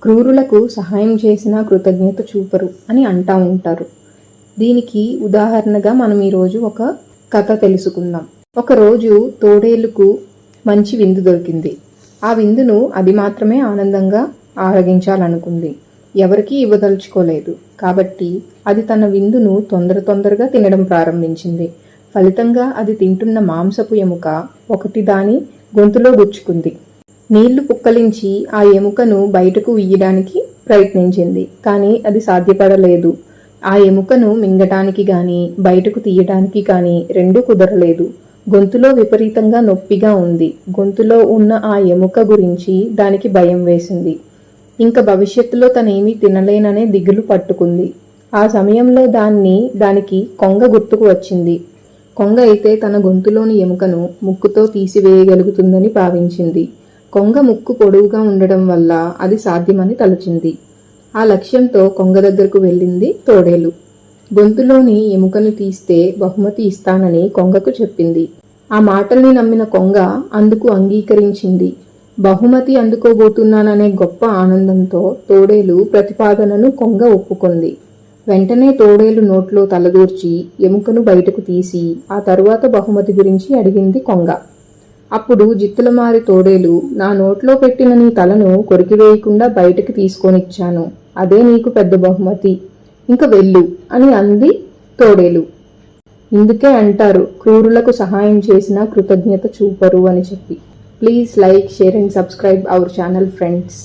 క్రూరులకు సహాయం చేసినా కృతజ్ఞత చూపరు అని అంటా ఉంటారు. దీనికి ఉదాహరణగా మనం ఈరోజు ఒక కథ తెలుసుకుందాం. ఒకరోజు తోడేలుకు మంచి విందు దొరికింది. ఆ విందును అది మాత్రమే ఆనందంగా ఆరగించాలనుకుంది. ఎవరికీ ఇవ్వదలుచుకోలేదు. కాబట్టి అది తన విందును తొందరగా తినడం ప్రారంభించింది. ఫలితంగా అది తింటున్న మాంసపు ఎముక ఒకటి దాని గొంతులో గుచ్చుకుంది. నీళ్లు పుక్కలించి ఆ ఎముకను బయటకు ఉయ్యడానికి ప్రయత్నించింది. కానీ అది సాధ్యపడలేదు. ఆ ఎముకను మింగటానికి గాని బయటకు తీయటానికి కానీ రెండూ కుదరలేదు. గొంతులో విపరీతంగా నొప్పిగా ఉంది. గొంతులో ఉన్న ఆ ఎముక గురించి దానికి భయం వేసింది. ఇంకా భవిష్యత్తులో తనేమీ తినలేననే దిగులు పట్టుకుంది. ఆ సమయంలో దానికి కొంగ గుర్తుకు వచ్చింది. కొంగ అయితే తన గొంతులోని ఎముకను ముక్కుతో తీసివేయగలుగుతుందని భావించింది. కొంగ ముక్కు పొడవుగా ఉండడం వల్ల అది సాధ్యమని తలచింది. ఆ లక్ష్యంతో కొంగ దగ్గరకు వెళ్ళింది తోడేలు. గొంతులోని ఎముకను తీస్తే బహుమతి ఇస్తానని కొంగకు చెప్పింది. ఆ మాటల్ని నమ్మిన కొంగ అందుకు అంగీకరించింది. బహుమతి అందుకోబోతున్నాననే గొప్ప ఆనందంతో తోడేలు ప్రతిపాదనను కొంగ ఒప్పుకుంది. వెంటనే తోడేలు నోట్లో తలదూర్చి ఎముకను బయటకు తీసి ఆ తరువాత బహుమతి గురించి అడిగింది కొంగ. అప్పుడు జిత్తులమారి తోడేలు, నా నోట్లో పెట్టిన నీ తలను కొరికివేయకుండా బయటకు తీసుకొనిచ్చాను. అదే నీకు పెద్ద బహుమతి. ఇంక వెళ్ళు అని అంది తోడేలు. ఇందుకే అంటారు, క్రూరులకు సహాయం చేసినా కృతజ్ఞత చూపరు అని చెప్పి. Please like, share and subscribe our channel friends.